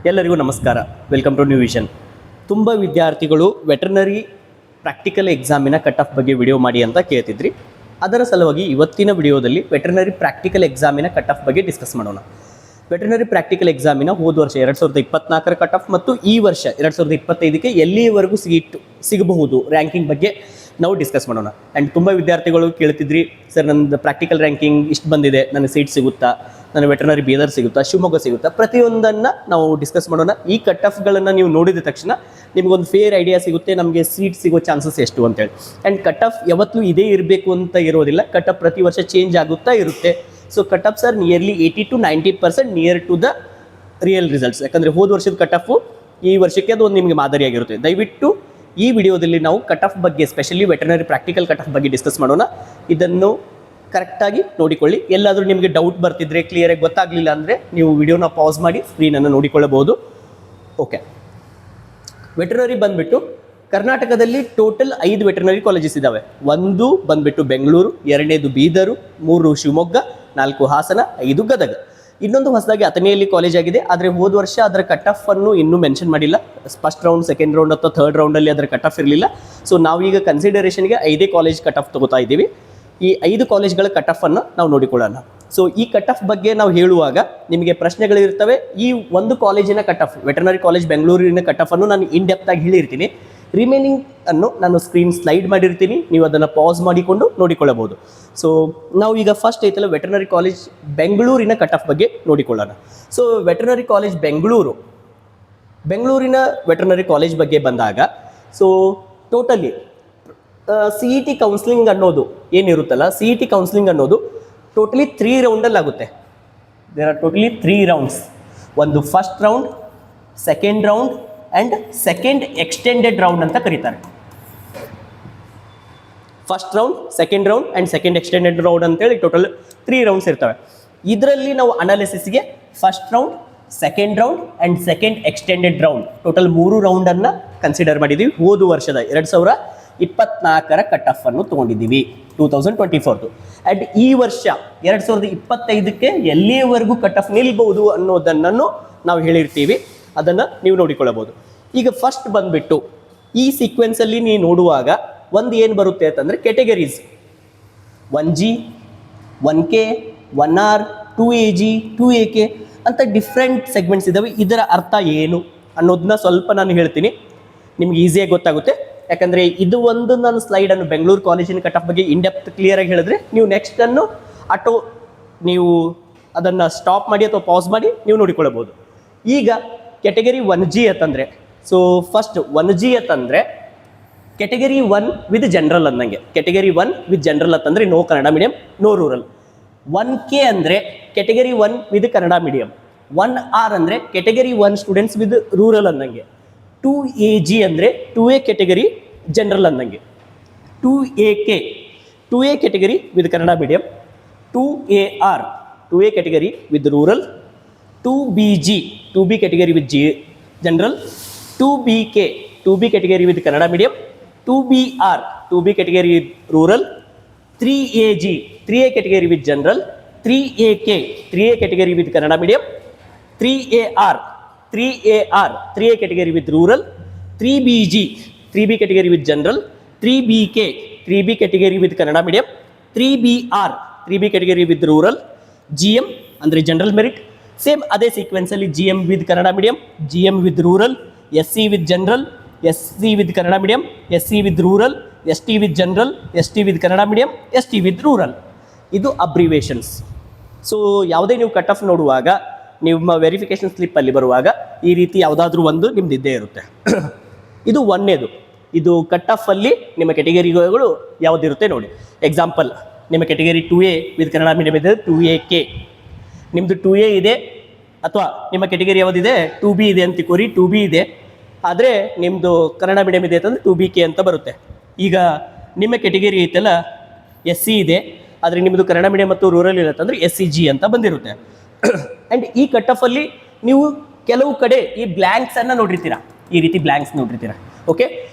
ಎಲ್ಲರಿಗೂ ನಮಸ್ಕಾರ. Welcome to new vision. ತುಂಬ ವಿದ್ಯಾರ್ಥಿಗಳು ವೆಟರ್ನರಿ ಪ್ರಾಕ್ಟಿಕಲ್ ಎಕ್ಸಾಮಿನ ಕಟ್ ಆಫ್ ಬಗ್ಗೆ ವಿಡಿಯೋ ಮಾಡಿ ಅಂತ ಕೇಳ್ತಿದ್ರಿ. ಅದರ ಸಲುವಾಗಿ ಇವತ್ತಿನ ವಿಡಿಯೋದಲ್ಲಿ ವೆಟರ್ನರಿ ಪ್ರಾಕ್ಟಿಕಲ್ ಎಕ್ಸಾಮಿನ ಕಟ್ ಆಫ್ ಬಗ್ಗೆ ಡಿಸ್ಕಸ್ ಮಾಡೋಣ. ವೆಟರ್ನರಿ ಪ್ರಾಕ್ಟಿಕಲ್ ಎಕ್ಸಾಮಿನ ಹೋದ ವರ್ಷ 2024 ಕಟ್ ಆಫ್ ಮತ್ತು ಈ ವರ್ಷ 2025ಕ್ಕೆ ಎಲ್ಲಿಯವರೆಗೂ ಸಿಗಬಹುದು ರ್ಯಾಂಕಿಂಗ್ ಬಗ್ಗೆ ನಾವು ಡಿಸ್ಕಸ್ ಮಾಡೋಣ. ಆ್ಯಂಡ್ ತುಂಬ ವಿದ್ಯಾರ್ಥಿಗಳು ಕೇಳ್ತಿದ್ರಿ, ಸರ್ ನನ್ನದು ಪ್ರಾಕ್ಟಿಕಲ್ ರ್ಯಾಂಕಿಂಗ್ ಇಷ್ಟು ಬಂದಿದೆ, ನನಗೆ ಸೀಟ್ ಸಿಗುತ್ತಾ, ನನ್ನ ವೆಟರ್ನರಿ ಬೀದರ್ ಸಿಗುತ್ತಾ, ಶಿವಮೊಗ್ಗ ಸಿಗುತ್ತಾ, ಪ್ರತಿಯೊಂದನ್ನು ನಾವು ಡಿಸ್ಕಸ್ ಮಾಡೋಣ. ಈ ಕಟ್ ಆಫ್ಗಳನ್ನು ನೀವು ನೋಡಿದ ತಕ್ಷಣ ನಿಮಗೊಂದು ಫೇರ್ ಐಡಿಯಾ ಸಿಗುತ್ತೆ ನಮಗೆ ಸೀಟ್ ಸಿಗೋ ಚಾನ್ಸಸ್ ಎಷ್ಟು ಅಂತೇಳಿ. ಆ್ಯಂಡ್ ಕಟ್ ಆಫ್ ಯಾವತ್ತೂ ಇದೇ ಇರಬೇಕು ಅಂತ ಇರೋದಿಲ್ಲ, ಕಟ್ ಆಫ್ ಪ್ರತಿ ವರ್ಷ ಚೇಂಜ್ ಆಗುತ್ತಾ ಇರುತ್ತೆ. So cut offs are nearly 80 to 90% near to the real results. ಯಾಕಂದರೆ ಹೋದ ವರ್ಷದ ಕಟ್ ಆಫು ಈ ವರ್ಷಕ್ಕೆ ಅದು ಒಂದು ನಿಮಗೆ ಮಾದರಿಯಾಗಿರುತ್ತೆ. ದಯವಿಟ್ಟು ಈ ವಿಡಿಯೋದಲ್ಲಿ ನಾವು ಕಟ್ ಆಫ್ ಬಗ್ಗೆ, specially veterinary practical cut off ಬಗ್ಗೆ ಡಿಸ್ಕಸ್ ಮಾಡೋಣ. ಇದನ್ನು ಕರೆಕ್ಟಾಗಿ ನೋಡಿಕೊಳ್ಳಿ. ಎಲ್ಲಾದರೂ ನಿಮಗೆ ಡೌಟ್ ಬರ್ತಿದ್ರೆ, ಕ್ಲಿಯರಾಗಿ ಗೊತ್ತಾಗಲಿಲ್ಲ ಅಂದರೆ ನೀವು ವಿಡಿಯೋನ ಪಾಸ್ ಮಾಡಿ ಸ್ಕ್ರೀನನ್ನು ನೋಡಿಕೊಳ್ಳಬಹುದು. ಓಕೆ, ವೆಟರ್ನರಿ ಬಂದುಬಿಟ್ಟು ಕರ್ನಾಟಕದಲ್ಲಿ ಟೋಟಲ್ 5 ವೆಟರ್ನರಿ ಕಾಲೇಜಸ್ ಇದ್ದಾವೆ. ಒಂದು ಬಂದುಬಿಟ್ಟು ಬೆಂಗಳೂರು, ಎರಡನೇದು ಬೀದರು, 3 ಶಿವಮೊಗ್ಗ, 4 ಹಾಸನ, 5 ಗದಗ. ಇನ್ನೊಂದು ಹೊಸದಾಗಿ ಅಥಣಿಯಲ್ಲಿ ಕಾಲೇಜ್ ಆಗಿದೆ, ಆದರೆ ಹೋದ ವರ್ಷ ಅದರ ಕಟ್ ಆಫ್ ಅನ್ನು ಇನ್ನೂ ಮೆನ್ಷನ್ ಮಾಡಿಲ್ಲ. ಫಸ್ಟ್ ರೌಂಡ್, ಸೆಕೆಂಡ್ ರೌಂಡ್ ಅಥವಾ ಥರ್ಡ್ ರೌಂಡಲ್ಲಿ ಅದರ ಕಟ್ ಆಫ್ ಇರಲಿಲ್ಲ. ಸೊ ನಾವೀಗ ಕನ್ಸಿಡರೇಷನ್ಗೆ 5 ಕಾಲೇಜ್ ಕಟ್ ಆಫ್ ತಗೋತಾ ಇದ್ದೀವಿ. ಈ 5 ಕಾಲೇಜ್ಗಳ ಕಟ್ ಆಫ್ ಅನ್ನು ನಾವು ನೋಡಿಕೊಳ್ಳೋಣ. ಸೊ ಈ ಕಟ್ ಆಫ್ ಬಗ್ಗೆ ನಾವು ಹೇಳುವಾಗ ನಿಮಗೆ ಪ್ರಶ್ನೆಗಳಿರ್ತವೆ. ಈ ಒಂದು ಕಾಲೇಜಿನ ಕಟ್ ಆಫ್, ವೆಟರ್ನರಿ ಕಾಲೇಜ್ ಬೆಂಗಳೂರಿನ ಕಟ್ ಆಫ್ ಅನ್ನು ನಾನು ಇನ್ ಡೆಪ್ತ್ ಆಗಿ ಹೇಳಿರ್ತೀನಿ. ರಿಮೈನಿಂಗ್ ಅನ್ನು ನಾನು ಸ್ಕ್ರೀನ್ ಸ್ಲೈಡ್ ಮಾಡಿರ್ತೀನಿ, ನೀವು ಅದನ್ನು ಪಾಸ್ ಮಾಡಿಕೊಂಡು ನೋಡಿಕೊಳ್ಳಬಹುದು. ಸೊ ನಾವು ಈಗ ಫಸ್ಟ್ ಐತಲ್ಲ ವೆಟರ್ನರಿ ಕಾಲೇಜ್ ಬೆಂಗಳೂರಿನ ಕಟ್ ಆಫ್ ಬಗ್ಗೆ ನೋಡಿಕೊಳ್ಳೋಣ. ಸೊ ವೆಟರ್ನರಿ ಕಾಲೇಜ್ ಬೆಂಗಳೂರಿನ ವೆಟರ್ನರಿ ಕಾಲೇಜ್ ಬಗ್ಗೆ ಬಂದಾಗ, so totally C E T counselling ಅನ್ನೋದು ಏನಿರುತ್ತಲ್ಲ, ಸಿ ಇ ಟಿ ಕೌನ್ಸಿಲಿಂಗ್ ಅನ್ನೋದು ಟೋಟಲಿ 3 ರೌಂಡಲ್ಲಿ ಆಗುತ್ತೆ. There are totally 3 rounds. ಒಂದು first round, second round and second extended round ಅಂತ ಕರೀತಾರೆ. First round, second round and second extended round ಅಂತೇಳಿ total 3 rounds ಇರ್ತವೆ. ಇದರಲ್ಲಿ ನಾವು ಅನಾಲಿಸಿಸ್ಗೆ first round, second round and second extended round total 3 ರೌಂಡನ್ನು consider ಮಾಡಿದ್ದೀವಿ. ಹೋದ ವರ್ಷದ 2024 ಕಟ್ ಆಫ್ ಅನ್ನು ತೊಗೊಂಡಿದ್ದೀವಿ, 2024. ಆ್ಯಂಡ್ ಈ ವರ್ಷ 2025ಕ್ಕೆ ಎಲ್ಲಿಯವರೆಗೂ ಕಟ್ ಆಫ್ ನಿಲ್ಬಹುದು ಅನ್ನೋದನ್ನು ನಾವು ಹೇಳಿರ್ತೀವಿ, ಅದನ್ನು ನೀವು ನೋಡಿಕೊಳ್ಳಬಹುದು. ಈಗ ಫಸ್ಟ್ ಬಂದುಬಿಟ್ಟು ಈ ಸೀಕ್ವೆನ್ಸಲ್ಲಿ ನೀವು ನೋಡುವಾಗ ಒಂದು ಏನು ಬರುತ್ತೆ ಅಂತಂದರೆ categories 1G, 1K, 1R, 2AG, 2AK ಅಂತ ಡಿಫ್ರೆಂಟ್ ಸೆಗ್ಮೆಂಟ್ಸ್ ಇದ್ದಾವೆ. ಇದರ ಅರ್ಥ ಏನು ಅನ್ನೋದನ್ನ ಸ್ವಲ್ಪ ನಾನು ಹೇಳ್ತೀನಿ, ನಿಮ್ಗೆ ಈಸಿಯಾಗಿ ಗೊತ್ತಾಗುತ್ತೆ. ಯಾಕಂದರೆ ಇದು ಒಂದು ನಾನು ಸ್ಲೈಡನ್ನು ಬೆಂಗಳೂರು ಕಾಲೇಜಿನ ಕಟ್ ಆಫ್ ಬಗ್ಗೆ ಇನ್ ಡೆಪ್ತ್ ಕ್ಲಿಯರಾಗಿ ಹೇಳಿದ್ರೆ, ನೀವು ನೆಕ್ಸ್ಟನ್ನು ನೀವು ಅದನ್ನು ಸ್ಟಾಪ್ ಮಾಡಿ ಅಥವಾ ಪಾಸ್ ಮಾಡಿ ನೀವು ನೋಡಿಕೊಳ್ಳಬಹುದು. ಈಗ ಕೆಟಗರಿ 1G ಅಂತಂದರೆ, ಸೊ ಫಸ್ಟ್ 1G ಅಂತಂದರೆ ಕೆಟಗರಿ 1 ವಿತ್ ಜನರಲ್ ಅಂದಂಗೆ. ಕೆಟಗರಿ 1 ವಿತ್ ಜನರಲ್ ಅಂತಂದರೆ no Kannada medium, no rural. 1K ಅಂದರೆ category 1 with Kannada medium. 1R ಅಂದರೆ ಕೆಟಗರಿ 1 ಸ್ಟೂಡೆಂಟ್ಸ್ ವಿತ್ ರೂರಲ್ ಅಂದಂಗೆ. 2AG ಅಂದರೆ 2A ಕೆಟಗರಿ ಜನರಲ್ ಅಂದಂಗೆ. 2A category with Kannada medium. 2AR 2A category with rural. 2B category with general. 2B category with Kannada medium. 2B category with rural. 3A category with general. 3A category with Kannada medium. 3A category with rural. 3B category with general. 3B category with Kannada medium. 3B category with rural. GM ಅಂದರೆ general merit. Same ಅದೇ ಸೀಕ್ವೆನ್ಸಲ್ಲಿ GM with Kannada medium, GM with rural, SC with general, SC with Kannada medium, SC with rural, ST with general, ST with Kannada medium, ST with rural. ಇದು abbreviations. So ಯಾವುದೇ ನೀವು cut off ನೋಡುವಾಗ, ನಿಮ್ಮ verification ಸ್ಲಿಪ್ಪಲ್ಲಿ ಬರುವಾಗ ಈ ರೀತಿ ಯಾವುದಾದ್ರೂ ಒಂದು ನಿಮ್ದು ಇದ್ದೇ ಇರುತ್ತೆ. ಇದು ಒಂದನೇದು. ಇದು ಕಟ್ ಆಫಲ್ಲಿ ನಿಮ್ಮ ಕೆಟಗರಿಗಳು ಯಾವುದಿರುತ್ತೆ ನೋಡಿ. ಎಕ್ಸಾಂಪಲ್, ನಿಮ್ಮ category 2A with Kannada medium ಇದೆ, 2AK. ನಿಮ್ಮದು 2A ಇದೆ, ಅಥವಾ ನಿಮ್ಮ ಕೆಟಗರಿ ಯಾವುದಿದೆ 2B ಇದೆ ಅಂತ ಕೋರಿ, 2B ಇದೆ. ಆದರೆ ನಿಮ್ಮದು ಕನ್ನಡ ಮೀಡಿಯಂ ಇದೆ ಅಂತಂದರೆ 2BK ಅಂತ ಬರುತ್ತೆ. ಈಗ ನಿಮ್ಮ ಕೆಟಗರಿ ಐತಲ್ಲ SC ಇದೆ, ಆದರೆ ನಿಮ್ಮದು ಕನ್ನಡ ಮೀಡಿಯಂ ಮತ್ತು ರೂರಲ್ ಇಲ್ಲ ಅಂತಂದರೆ SCG ಅಂತ ಬಂದಿರುತ್ತೆ. ಆ್ಯಂಡ್ ಈ ಕಟ್ ಆಫಲ್ಲಿ ನೀವು ಕೆಲವು ಕಡೆ ಈ ಬ್ಲ್ಯಾಂಕ್ಸನ್ನು ನೋಡಿರ್ತೀರ, ಈ ರೀತಿ ಬ್ಲ್ಯಾಂಕ್ಸ್ ನೋಡಿರ್ತೀರ. ಓಕೆ,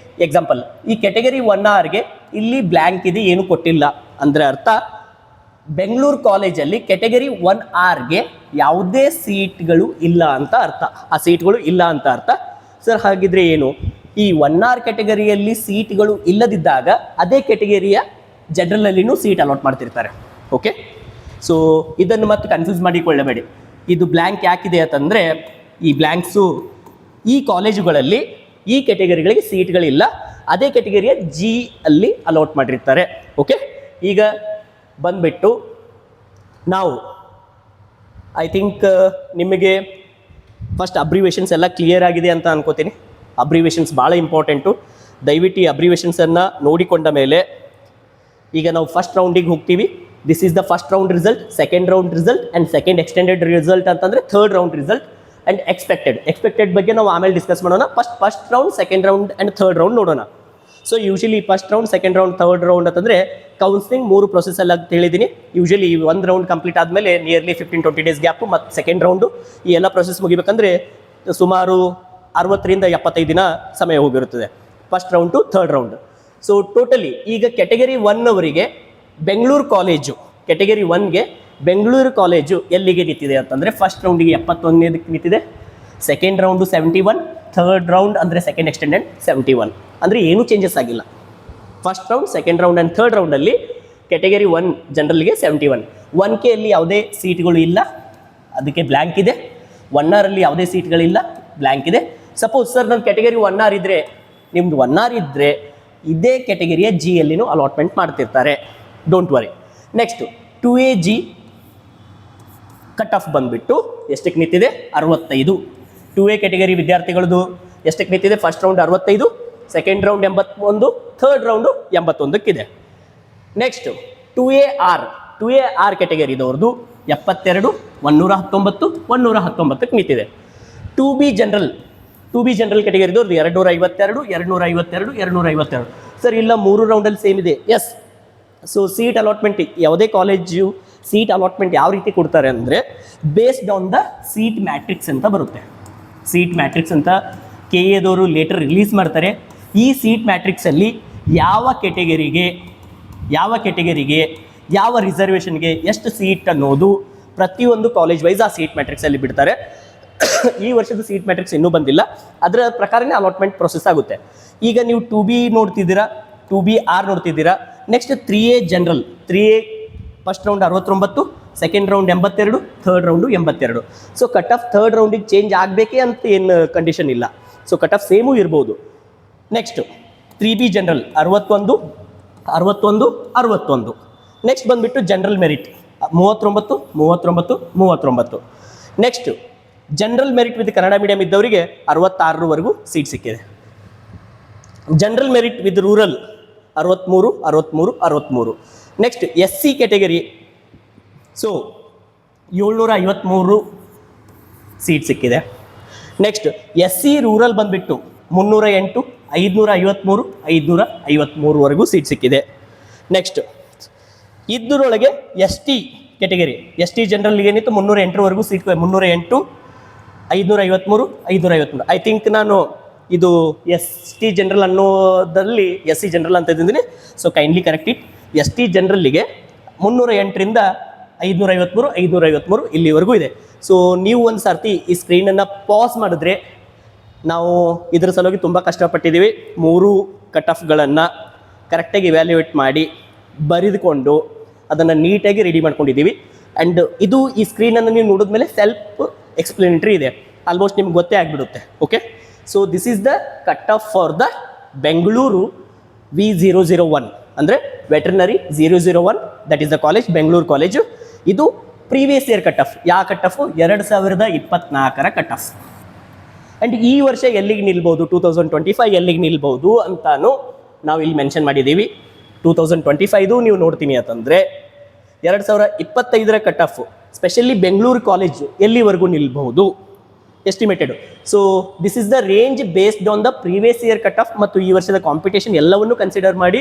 ಎಕ್ಸಾಂಪಲ್, ಈ ಕೆಟಗರಿ 1Rಗೆ ಇಲ್ಲಿ ಬ್ಲ್ಯಾಂಕ್ ಇದೆ, ಏನು ಕೊಟ್ಟಿಲ್ಲ ಅಂದರೆ ಅರ್ಥ ಬೆಂಗಳೂರು ಕಾಲೇಜಲ್ಲಿ ಕೆಟಗರಿ 1Rಗೆ ಯಾವುದೇ ಸೀಟ್ಗಳು ಇಲ್ಲ ಅಂತ ಅರ್ಥ. ಆ ಸೀಟ್ಗಳು ಇಲ್ಲ ಅಂತ ಅರ್ಥ. ಸರ್ ಹಾಗಿದ್ರೆ ಏನು? ಈ 1R ಕೆಟಗರಿಯಲ್ಲಿ ಸೀಟ್ಗಳು ಇಲ್ಲದಿದ್ದಾಗ ಅದೇ ಕೆಟಗರಿಯ ಜನರಲಲ್ಲಿನೂ ಸೀಟ್ ಅಲಾಟ್ ಮಾಡ್ತಿರ್ತಾರೆ. ಓಕೆ, ಸೊ ಇದನ್ನು ಮತ್ತೆ ಕನ್ಫ್ಯೂಸ್ ಮಾಡಿಕೊಳ್ಳಬೇಡಿ. ಇದು ಬ್ಲ್ಯಾಂಕ್ ಯಾಕಿದೆ ಅಂತಂದರೆ, ಈ ಬ್ಲ್ಯಾಂಕ್ಸು ಈ ಕಾಲೇಜುಗಳಲ್ಲಿ ಈ ಕೆಟಗರಿಗಳಿಗೆ ಸೀಟ್ಗಳಿಲ್ಲ, ಅದೇ ಕೆಟಗರಿಯ ಜಿ ಅಲ್ಲಿ ಅಲಾಟ್ ಮಾಡಿರ್ತಾರೆ. ಓಕೆ, ಈಗ ಬಂದ್ಬಿಟ್ಟು ನಾವು ಐ ಥಿಂಕ್ ನಿಮಗೆ ಫಸ್ಟ್ ಅಬ್ರಿವೇಷನ್ಸ್ ಎಲ್ಲ ಕ್ಲಿಯರ್ ಆಗಿದೆ ಅಂತ ಅನ್ಕೋತೀನಿ. ಅಬ್ರಿವೇಷನ್ಸ್ ಭಾಳ ಇಂಪಾರ್ಟೆಂಟು. ದಯವಿಟ್ಟು ಈ ಅಬ್ರಿವೇಷನ್ಸನ್ನು ನೋಡಿಕೊಂಡ ಮೇಲೆ ಈಗ ನಾವು ಫಸ್ಟ್ ರೌಂಡಿಗೆ ಹೋಗ್ತೀವಿ. This is the first round result, second round result and second extended result ಅಂತಂದರೆ third round result and expected ಬಗ್ಗೆ ನಾವು ಆಮೇಲೆ ಡಿಸ್ಕಸ್ ಮಾಡೋಣ. First round, second round and third round ನೋಡೋಣ. So usually first round, second round, third round ಅಂತಂದರೆ counselling 3 ಪ್ರೊಸೆಸಲ್ಲಿ ಅಂತ ಹೇಳಿದ್ದೀನಿ. ಯೂಶಲಿ ಒಂದು ರೌಂಡ್ ಕಂಪ್ಲೀಟ್ ಆದಮೇಲೆ ನಿಯರ್ಲಿ 15-20 ಡೇಸ್ ಗ್ಯಾಪು, ಮತ್ತು ಸೆಕೆಂಡ್ ರೌಂಡು ಈ ಎಲ್ಲ ಪ್ರೊಸೆಸ್ ಮುಗಿಬೇಕಂದ್ರೆ ಸುಮಾರು 60ರಿಂದ 75 ದಿನ ಸಮಯ ಹೋಗಿರುತ್ತದೆ, first round to third round. So totally ಈಗ ಕೆಟಗರಿ 1 ಅವರಿಗೆ ಬೆಂಗಳೂರು ಕಾಲೇಜು, ಕೆಟಗರಿ 1ಗೆ ಬೆಂಗಳೂರು ಕಾಲೇಜು ಎಲ್ಲಿಗೆ ನಿಂತಿದೆ ಅಂತಂದರೆ ಫಸ್ಟ್ ರೌಂಡಿಗೆ 71ನೇದಕ್ಕೆ ನಿಂತಿದೆ, ಸೆಕೆಂಡ್ ರೌಂಡು 71, ಥರ್ಡ್ ರೌಂಡ್ ಅಂದರೆ ಸೆಕೆಂಡ್ ಎಕ್ಸ್ಟೆಂಡೆಡ್ 71. ಅಂದರೆ ಏನೂ ಚೇಂಜಸ್ ಆಗಿಲ್ಲ. First round, second round and third ರೌಂಡಲ್ಲಿ ಕೆಟಗರಿ 1 ಜನರಲ್ಗೆ 71. 1K ಅಲ್ಲಿ ಯಾವುದೇ ಸೀಟ್ಗಳು ಇಲ್ಲ, ಅದಕ್ಕೆ ಬ್ಲ್ಯಾಂಕ್ ಇದೆ. 1R ಅಲ್ಲಿ ಯಾವುದೇ ಸೀಟ್ಗಳಿಲ್ಲ, ಬ್ಲ್ಯಾಂಕ್ ಇದೆ. ಸಪೋಸ್ ಸರ್ ನನ್ನ ಕೆಟಗರಿ 1R ಇದ್ದರೆ, ನಿಮ್ಮದು 1R ಇದ್ದರೆ ಇದೇ ಕೆಟಗರಿಯ ಜಿ ಯಲ್ಲಿನೂ ಅಲಾಟ್ಮೆಂಟ್ ಮಾಡ್ತಿರ್ತಾರೆ. Don't worry. Next 2AG cut off ಬಂದುಬಿಟ್ಟು ಎಷ್ಟಕ್ಕೆ ನಿಂತಿದೆ? 65. 2A ಕೆಟಗರಿ ವಿದ್ಯಾರ್ಥಿಗಳದ್ದು ಎಷ್ಟಕ್ಕೆ ನಿಂತಿದೆ? First round 65, second round 81, third round 81ಕ್ಕಿದೆ. ನೆಕ್ಸ್ಟು 2AR ಕೆಟಗರಿದವ್ರದ್ದು 72, 119, 119ಕ್ಕೆ ನಿಂತಿದೆ. 2B general ಕೆಟಗರಿದವ್ರದ್ದು 252, 252, 252. ಸರ್ ಇಲ್ಲ 3 ರೌಂಡಲ್ಲಿ ಸೇಮ್ ಇದೆ. ಎಸ್. ಸೊ ಸೀಟ್ ಅಲಾಟ್ಮೆಂಟ್, ಯಾವುದೇ ಕಾಲೇಜು ಸೀಟ್ ಅಲಾಟ್ಮೆಂಟ್ ಯಾವ ರೀತಿ ಕೊಡ್ತಾರೆ ಅಂದರೆ based on the seat matrix ಅಂತ ಬರುತ್ತೆ. ಸೀಟ್ ಮ್ಯಾಟ್ರಿಕ್ಸ್ ಅಂತ KA ಲೇಟರ್ ರಿಲೀಸ್ ಮಾಡ್ತಾರೆ. ಈ ಸೀಟ್ ಮ್ಯಾಟ್ರಿಕ್ಸಲ್ಲಿ ಯಾವ ಕೆಟಗರಿಗೆ ಯಾವ ರಿಸರ್ವೇಷನ್ಗೆ ಎಷ್ಟು ಸೀಟ್ ಅನ್ನೋದು ಪ್ರತಿಯೊಂದು ಕಾಲೇಜ್ ವೈಸ್ ಆ ಸೀಟ್ ಮ್ಯಾಟ್ರಿಕ್ಸಲ್ಲಿ ಬಿಡ್ತಾರೆ. ಈ ವರ್ಷದ ಸೀಟ್ ಮ್ಯಾಟ್ರಿಕ್ಸ್ ಇನ್ನೂ ಬಂದಿಲ್ಲ, ಅದರ ಪ್ರಕಾರನೇ ಅಲಾಟ್ಮೆಂಟ್ ಪ್ರೊಸೆಸ್ ಆಗುತ್ತೆ. ಈಗ ನೀವು 2B ನೋಡ್ತಿದ್ದೀರಾ, 2BR ನೋಡ್ತಿದ್ದೀರಾ. Next 3A general, 3A first round 69, second round 82, third round 82. So cut off third ರೌಂಡಿಗೆ ಚೇಂಜ್ ಆಗಬೇಕೇ ಅಂತ ಏನು ಕಂಡೀಷನ್ ಇಲ್ಲ. ಸೊ ಕಟ್ ಆಫ್ ಸೇಮೂ ಇರ್ಬೋದು. Next 3B general 61, 61, 61. ನೆಕ್ಸ್ಟ್ ಬಂದುಬಿಟ್ಟು ಜನರಲ್ ಮೆರಿಟ್ 39, 39, 39. ನೆಕ್ಸ್ಟು ಜನರಲ್ ಮೆರಿಟ್ ವಿತ್ ಕನ್ನಡ ಮೀಡಿಯಂ ಇದ್ದವರಿಗೆ 66ರವರೆಗೂ ಸೀಟ್ ಸಿಕ್ಕಿದೆ. General merit with rural 63, 63, 63. Next SC category, so 753 seat ಸಿಕ್ಕಿದೆ. ನೆಕ್ಸ್ಟ್ SC ರೂರಲ್ ಬಂದುಬಿಟ್ಟು 308, 553, 553ವರೆಗೂ ಸೀಟ್ ಸಿಕ್ಕಿದೆ. ನೆಕ್ಸ್ಟ್ ಇದರೊಳಗೆ ST ಕೆಟಗರಿ, ST ಜನರಲ್ಗೆ ಏನಿತ್ತು 308ರವರೆಗೂ ಸೀಟ್, 308, 553, 553. ಐ ಥಿಂಕ್ ನಾನು ಇದು ST ಜನರಲ್ ಅನ್ನೋದಲ್ಲಿ SC ಜನರಲ್ ಅಂತ ಇದ್ದೀನಿ. So kindly correct it. ST ಜನರಲ್ಲಿಗೆ 308ರಿಂದ 553, 553 ಇಲ್ಲಿವರೆಗೂ ಇದೆ. ಸೊ ನೀವು ಒಂದು ಸರ್ತಿ ಈ ಸ್ಕ್ರೀನನ್ನು ಪಾಸ್ ಮಾಡಿದ್ರೆ, ನಾವು ಇದರ ಸಲುವಾಗಿ ತುಂಬ ಕಷ್ಟಪಟ್ಟಿದ್ದೀವಿ. 3 ಕಟ್ ಆಫ್ಗಳನ್ನು ಕರೆಕ್ಟಾಗಿ ಇವ್ಯಾಲ್ಯೂಯೇಟ್ ಮಾಡಿ ಬರೆದುಕೊಂಡು ಅದನ್ನು ನೀಟಾಗಿ ರೆಡಿ ಮಾಡ್ಕೊಂಡಿದ್ದೀವಿ. ಆ್ಯಂಡ್ ಇದು ಈ ಸ್ಕ್ರೀನನ್ನು ನೀವು ನೋಡಿದ್ಮೇಲೆ ಸೆಲ್ಫ್ ಎಕ್ಸ್ಪ್ಲೇನೇಟರಿ ಇದೆ, ಆಲ್ಮೋಸ್ಟ್ ನಿಮ್ಗೆ ಗೊತ್ತೇ ಆಗಿಬಿಡುತ್ತೆ. Okay, so this is the cut off for the Bengaluru V001 ಅಂದರೆ veterinary 001, that is the college, Bengaluru college. ಇದು ಪ್ರೀವಿಯಸ್ ಇಯರ್ ಕಟ್ ಆಫ್. ಯಾವ ಕಟ್ ಆಫು? 2024ರ ಕಟ್ ಆಫ್. ಆ್ಯಂಡ್ ಈ ವರ್ಷ ಎಲ್ಲಿಗೆ ನಿಲ್ಬೋದು, 2025 ಎಲ್ಲಿಗೆ ನಿಲ್ಬೋದು ಅಂತಾನು ನಾವು ಇಲ್ಲಿ ಮೆನ್ಷನ್ ಮಾಡಿದ್ದೀವಿ. 2025 ನೀವು ನೋಡ್ತೀನಿ ಅಂತಂದರೆ 2025ರ cut off specially Bengaluru college ಎಲ್ಲಿವರೆಗೂ ನಿಲ್ಬಹುದು estimated. So this is the range based on the previous year cut off ಮತ್ತು ಈ ವರ್ಷದ ಕಾಂಪಿಟೇಷನ್ ಎಲ್ಲವನ್ನೂ ಕನ್ಸಿಡರ್ ಮಾಡಿ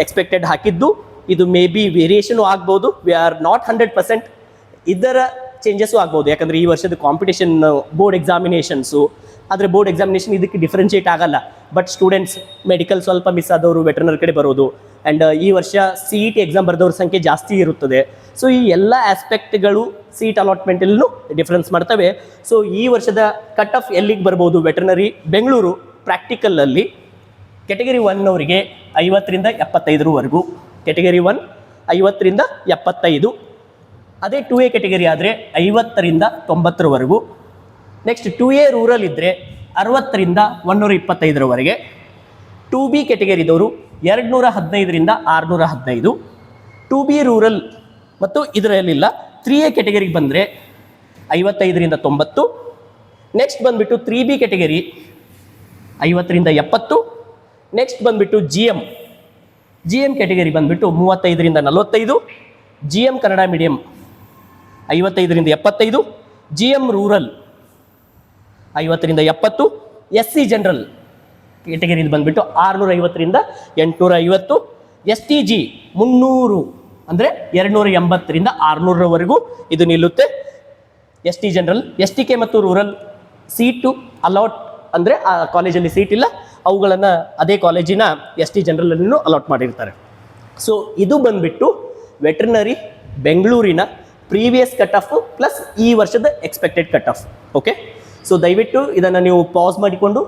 ಎಕ್ಸ್ಪೆಕ್ಟೆಡ್ ಹಾಕಿದ್ದು. ಇದು ಮೇ ಬಿ ವೇರಿಯೇಷನು ಆಗ್ಬೋದು. We are not 100%. ಇದರ ಚೇಂಜಸ್ಸು ಆಗ್ಬೋದು, ಯಾಕಂದರೆ ಈ ವರ್ಷದ ಕಾಂಪಿಟೇಷನ್ ಬೋರ್ಡ್ ಎಕ್ಸಾಮಿನೇಷನ್ಸು, ಆದರೆ ಬೋರ್ಡ್ ಎಕ್ಸಾಮಿನೇಷನ್ ಇದಕ್ಕೆ ಡಿಫ್ರೆನ್ಷಿಯೇಟ್ ಆಗಲ್ಲ. ಬಟ್ ಸ್ಟೂಡೆಂಟ್ಸ್ ಮೆಡಿಕಲ್ ಸ್ವಲ್ಪ ಮಿಸ್ ಆದವರು ವೆಟರ್ನರಿ ಕಡೆ ಬರೋದು, ಆ್ಯಂಡ್ ಈ ವರ್ಷ CET ಎಕ್ಸಾಮ್ ಬರೆದವ್ರ ಸಂಖ್ಯೆ ಜಾಸ್ತಿ ಇರುತ್ತದೆ. ಸೊ ಈ ಎಲ್ಲ ಆಸ್ಪೆಕ್ಟ್ಗಳು ಸೀಟ್ ಅಲಾಟ್ಮೆಂಟಲ್ಲೂ ಡಿಫ್ರೆನ್ಸ್ ಮಾಡ್ತವೆ. ಸೊ ಈ ವರ್ಷದ ಕಟ್ ಆಫ್ ಎಲ್ಲಿಗೆ ಬರ್ಬೋದು? ವೆಟರ್ನರಿ ಬೆಂಗಳೂರು ಪ್ರಾಕ್ಟಿಕಲಲ್ಲಿ ಕೆಟಗರಿ 1 ಅವರಿಗೆ 50ರಿಂದ 75ರವರೆಗೂ, ಕೆಟಗರಿ 1 50ರಿಂದ 75. ಅದೇ 2A ಕೆಟಗರಿ ಆದರೆ 50ರಿಂದ 90ರವರೆಗೂ. ನೆಕ್ಸ್ಟ್ 2A ರೂರಲ್ ಇದ್ದರೆ 60ರಿಂದ 125ರವರೆಗೆ. 2B ಕೆಟಗರಿದವರು 215ರಿಂದ 615. 2B ರೂರಲ್ ಮತ್ತು ಇದರಲ್ಲಿಲ್ಲ. 3A ಕೆಟಗರಿಗೆ ಬಂದರೆ 55ರಿಂದ 90. ನೆಕ್ಸ್ಟ್ ಬಂದುಬಿಟ್ಟು 3B ಕೆಟಗರಿ 50ರಿಂದ 70. ನೆಕ್ಸ್ಟ್ ಬಂದುಬಿಟ್ಟು ಜಿ ಎಮ್ ಕೆಟಗರಿ ಬಂದುಬಿಟ್ಟು 35ರಿಂದ 45. GM ಕನ್ನಡ ಮೀಡಿಯಂ 55ರಿಂದ 75. GM ರೂರಲ್ 50ರಿಂದ 70. SC ಜನರಲ್ ಕೆಟಗರಿ ಬಂದುಬಿಟ್ಟು 650ರಿಂದ 850. STG 300 ಅಂದರೆ 280ರಿಂದ 600ರವರೆಗೂ ಇದು ನಿಲ್ಲುತ್ತೆ. ST ಜನರಲ್, STK ಮತ್ತು ರೂರಲ್ ಸೀಟು ಅಲಾಟ್ ಅಂದರೆ ಆ ಕಾಲೇಜಲ್ಲಿ ಸೀಟ್ ಇಲ್ಲ, ಅವುಗಳನ್ನು ಅದೇ ಕಾಲೇಜಿನ ST ಜನರಲನ್ನು ಅಲಾಟ್ ಮಾಡಿರ್ತಾರೆ. ಸೊ ಇದು ಬಂದುಬಿಟ್ಟು ವೆಟರ್ನರಿ ಬೆಂಗಳೂರಿನ ಪ್ರೀವಿಯಸ್ ಕಟ್ ಆಫ್ ಪ್ಲಸ್ ಈ ವರ್ಷದ expected cut off. Okay, so ದಯವಿಟ್ಟು ಇದನ್ನು ನೀವು ಪಾಸ್ ಮಾಡಿಕೊಂಡು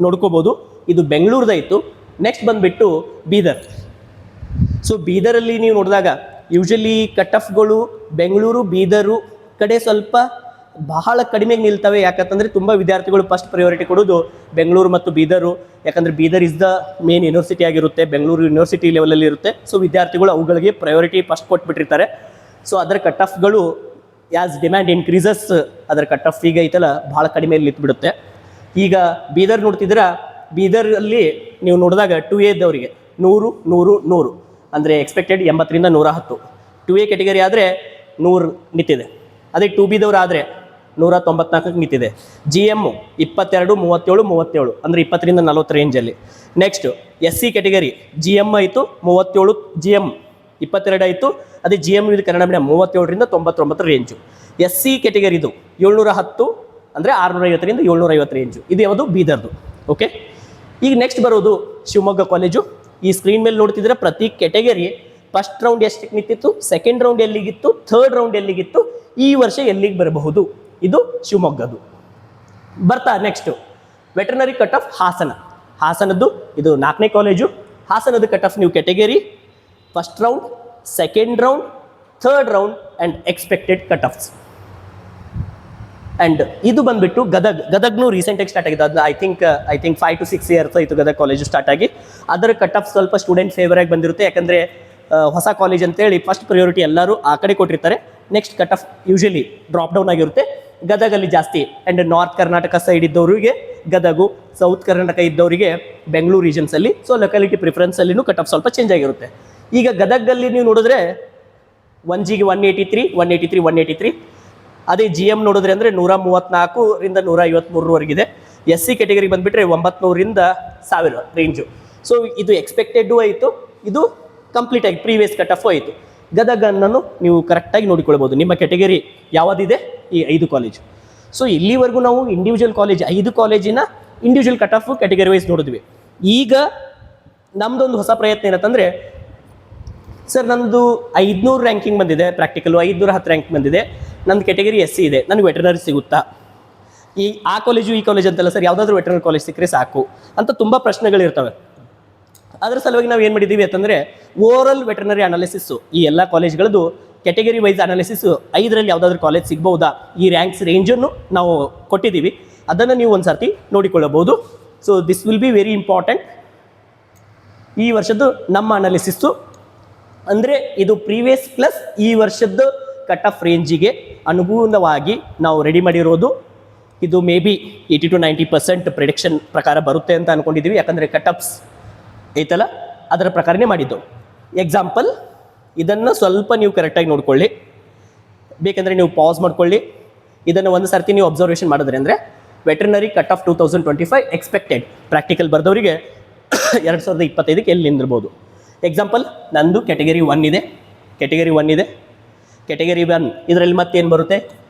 ನೋಡ್ಕೋಬೋದು. ಇದು ಬೆಂಗಳೂರದಾಯಿತು. ನೆಕ್ಸ್ಟ್ ಬಂದುಬಿಟ್ಟು ಬೀದರ್. ಸೊ ಬೀದರಲ್ಲಿ ನೀವು ನೋಡಿದಾಗ ಯೂಶಲಿ ಕಟ್ ಆಫ್ಗಳು ಬೆಂಗಳೂರು ಬೀದರು ಕಡೆ ಸ್ವಲ್ಪ ಬಹಳ ಕಡಿಮೆಗೆ ನಿಲ್ತವೆ. ಯಾಕಂತಂದರೆ ತುಂಬ ವಿದ್ಯಾರ್ಥಿಗಳು ಫಸ್ಟ್ ಪ್ರಯಾರಿಟಿ ಕೊಡೋದು ಬೆಂಗಳೂರು ಮತ್ತು ಬೀದರು. ಯಾಕಂದರೆ Bidar is the main university ಆಗಿರುತ್ತೆ, ಬೆಂಗಳೂರು ಯೂನಿವರ್ಸಿಟಿ ಲೆವೆಲಲ್ಲಿ ಇರುತ್ತೆ. ಸೊ ವಿದ್ಯಾರ್ಥಿಗಳು ಅವುಗಳಿಗೆ ಪ್ರಯಾರಿಟಿ ಫಸ್ಟ್ ಕೊಟ್ಬಿಟ್ಟಿರ್ತಾರೆ. ಸೊ ಅದರ ಕಟ್ ಆಫ್ಗಳು ಆ್ಯಸ್ ಡಿಮ್ಯಾಂಡ್ ಇನ್ಕ್ರೀಸಸ್ ಅದರ ಕಟ್ ಆಫ್ ಈಗ ಐತಲ್ಲ ಭಾಳ ಕಡಿಮೆಯಲ್ಲಿ ನಿಂತುಬಿಡುತ್ತೆ. ಈಗ ಬೀದರ್ ನೋಡ್ತಿದ್ರೆ ಬೀದರಲ್ಲಿ ನೀವು ನೋಡಿದಾಗ 2A ದವರಿಗೆ 100 100 100 ಅಂದರೆ ಎಕ್ಸ್ಪೆಕ್ಟೆಡ್ 80ರಿಂದ 110. 2A ಕೆಟಗರಿ ಆದರೆ 100 ನಿಂತಿದೆ. ಅದೇ 2B ದವರು ಆದರೆ 194ಕ್ಕೆ ನಿಂತಿದೆ. GM 22 37 37 ಅಂದರೆ 20ರಿಂದ 40 ರೇಂಜಲ್ಲಿ. ನೆಕ್ಸ್ಟ್ SC ಕೆಟಗರಿ GM ಆಯಿತು 37, GM 22 ಆಯಿತು. ಅದೇ GM ಇದು ಕನ್ನಡ ಮೀಡಿಯಂ 37ರಿಂದ 99 ರೇಂಜು. SC ಕೆಟಗರಿದು 710 ಅಂದರೆ 650ರಿಂದ 750 ರೇಂಜು. ಇದು ಯಾವುದು? ಬೀದರ್ದು. ಓಕೆ, ಈಗ ನೆಕ್ಸ್ಟ್ ಬರೋದು ಶಿವಮೊಗ್ಗ ಕಾಲೇಜು. ಈ ಸ್ಕ್ರೀನ್ ಮೇಲೆ ನೋಡ್ತಿದ್ರೆ ಪ್ರತಿ ಕೆಟಗರಿ ಫಸ್ಟ್ ರೌಂಡ್ ಎಷ್ಟಕ್ಕೆ ನಿಂತಿತ್ತು, ಸೆಕೆಂಡ್ ರೌಂಡ್ ಎಲ್ಲಿಗಿತ್ತು, ಥರ್ಡ್ ರೌಂಡ್ ಎಲ್ಲಿಗಿತ್ತು, ಈ ವರ್ಷ ಎಲ್ಲಿಗೆ ಬರಬಹುದು, ಇದು ಶಿವಮೊಗ್ಗದು. ಬರ್ತಾ ನೆಕ್ಸ್ಟು ವೆಟರ್ನರಿ ಕಟ್ ಆಫ್ ಹಾಸನದ್ದು. ಇದು 4ನೇ ಕಾಲೇಜು. ಹಾಸನದ ಕಟ್ ಆಫ್ ನೀವು category first round, second round, third round and expected cut offs. And ಇದು ಬಂದುಬಿಟ್ಟು ಗದಗ್ನೂ ರೀಸೆಂಟಾಗಿ ಸ್ಟಾರ್ಟ್ ಆಗಿದೆ. ಅದು ಐ ಥಿಂಕ್ 5 to 6 ಇಯರ್ಸ್ ಆಯಿತು ಗದಗ ಕಾಲೇಜು ಸ್ಟಾರ್ಟ್ ಆಗಿ. ಅದರ ಕಟ್ ಆಫ್ ಸ್ವಲ್ಪ ಸ್ಟೂಡೆಂಟ್ ಫೇವರಾಗಿ ಬಂದಿರುತ್ತೆ. ಯಾಕಂದರೆ ಹೊಸ ಕಾಲೇಜ್ ಅಂತೇಳಿ ಫಸ್ಟ್ ಪ್ರಿಯಾರಿಟಿ ಎಲ್ಲರೂ ಆ ಕಡೆ ಕೊಟ್ಟಿರ್ತಾರೆ. Next cut off usually drop down ಆಗಿರುತ್ತೆ. ಗದಗಲ್ಲಿ ಜಾಸ್ತಿ. ಆ್ಯಂಡ್ ನಾರ್ತ್ ಕರ್ನಾಟಕ ಸೈಡ್ ಇದ್ದವರಿಗೆ ಗದಗು, ಸೌತ್ ಕರ್ನಾಟಕ ಇದ್ದವರಿಗೆ ಬೆಂಗಳೂರು ರೀಜನ್ಸಲ್ಲಿ. ಸೊ ಲೊಕ್ಯಾಲಿಟಿ ಪ್ರಿಫರೆನ್ಸಲ್ಲಿನೂ ಕಟ್ ಆಫ್ ಸ್ವಲ್ಪ ಚೇಂಜ್ ಆಗಿರುತ್ತೆ. ಈಗ ಗದಗಲ್ಲಿ ನೀವು ನೋಡಿದ್ರೆ 1Gಗೆ 183 183 183. ಅದೇ GM ನೋಡಿದ್ರೆ ಅಂದರೆ 134ರಿಂದ 153ರವರೆಗಿದೆ. SC ಕೆಟಗರಿಗೆ ಬಂದುಬಿಟ್ರೆ 900ರಿಂದ 1000 ರೇಂಜು. ಸೊ ಇದು ಎಕ್ಸ್ಪೆಕ್ಟೆಡ್ಡು ಆಯಿತು, ಇದು ಕಂಪ್ಲೀಟಾಗಿ ಪ್ರೀವಿಯಸ್ ಕಟ್ ಆಫು ಆಯಿತು. ಗದಗನ್ನು ನೀವು ಕರೆಕ್ಟಾಗಿ ನೋಡಿಕೊಳ್ಬೋದು. ನಿಮ್ಮ ಕೆಟಗರಿ ಯಾವುದಿದೆ ಈ 5 ಕಾಲೇಜು. ಸೊ ಇಲ್ಲಿವರೆಗೂ ನಾವು ಇಂಡಿವಿಜುವಲ್ ಕಾಲೇಜ್ 5 ಕಾಲೇಜಿನ individual cut off category wise ನೋಡಿದ್ವಿ. ಈಗ ನಮ್ಮದೊಂದು ಹೊಸ ಪ್ರಯತ್ನ ಏನಂತಂದರೆ, ಸರ್ ನಂದು 500 ರ್ಯಾಂಕಿಂಗ್ ಬಂದಿದೆ, ಪ್ರಾಕ್ಟಿಕಲು 510 ರ್ಯಾಂಕ್ ಬಂದಿದೆ, ನನ್ನ ಕೆಟಗರಿ SC ಇದೆ, ನನಗೆ ವೆಟರ್ನರಿ ಸಿಗುತ್ತಾ? ಆ ಕಾಲೇಜು ಈ ಕಾಲೇಜ್ ಅಂತಲ್ಲ ಸರ್, ಯಾವುದಾದ್ರೂ ವೆಟರ್ನರಿ ಕಾಲೇಜ್ ಸಿಕ್ಕರೆ ಸಾಕು ಅಂತ ತುಂಬ ಪ್ರಶ್ನೆಗಳಿರ್ತವೆ. ಅದರ ಸಲುವಾಗಿ ನಾವು ಏನು ಮಾಡಿದ್ದೀವಿ ಅಂತಂದರೆ, ಓವರಾಲ್ ವೆಟರ್ನರಿ ಅನಾಲಿಸಿಸ್ಸು ಈ ಎಲ್ಲ ಕಾಲೇಜ್ಗಳದ್ದು ಕೆಟಗರಿ ವೈಸ್ ಅನಾಲಿಸಿಸ್ಸು 5ರಲ್ಲಿ ಯಾವುದಾದ್ರೂ ಕಾಲೇಜ್ ಸಿಗ್ಬೋದಾ, ಈ ರ್ಯಾಂಕ್ಸ್ ರೇಂಜನ್ನು ನಾವು ಕೊಟ್ಟಿದ್ದೀವಿ. ಅದನ್ನು ನೀವು ಒಂದು ಸರ್ತಿ ನೋಡಿಕೊಳ್ಳಬಹುದು. So this will be very important. ಈ ವರ್ಷದ್ದು ನಮ್ಮ ಅನಾಲಿಸಿಸ್ಸು ಅಂದರೆ ಇದು ಪ್ರೀವಿಯಸ್ ಪ್ಲಸ್ ಈ ವರ್ಷದ ಕಟ್ ಆಫ್ ರೇಂಜಿಗೆ ಅನುಗುಣವಾಗಿ ನಾವು ರೆಡಿ ಮಾಡಿರೋದು. ಇದು ಮೇ ಬಿ 80 to 90% ಪ್ರಿಡಿಕ್ಷನ್ ಪ್ರಕಾರ ಬರುತ್ತೆ ಅಂತ ಅಂದ್ಕೊಂಡಿದ್ದೀವಿ. ಯಾಕಂದರೆ ಕಟ್ ಆಫ್ಸ್ ಐತಲ್ಲ ಅದರ ಪ್ರಕಾರನೇ ಮಾಡಿದ್ದು. ಎಕ್ಸಾಂಪಲ್ ಇದನ್ನು ಸ್ವಲ್ಪ ನೀವು ಕರೆಕ್ಟಾಗಿ ನೋಡ್ಕೊಳ್ಳಿ, ಬೇಕೆಂದರೆ ನೀವು ಪಾಸ್ ಮಾಡ್ಕೊಳ್ಳಿ. ಇದನ್ನು ಒಂದು ಸರ್ತಿ ನೀವು ಅಬ್ಸರ್ವೇಷನ್ ಮಾಡಿದ್ರೆ ಅಂದರೆ veterinary cut off 2025 expected practical ಬರೆದವರಿಗೆ 2025ಕ್ಕೆ ಎಲ್ಲಿ ನಿಂದಿರ್ಬೋದು. ಎಕ್ಸಾಂಪಲ್ ನಂದು ಕೆಟಗರಿ 1 ಇದೆ, ಕೆಟಗರಿ 1 ಇದರಲ್ಲಿ ಮತ್ತೇನು ಬರುತ್ತೆ,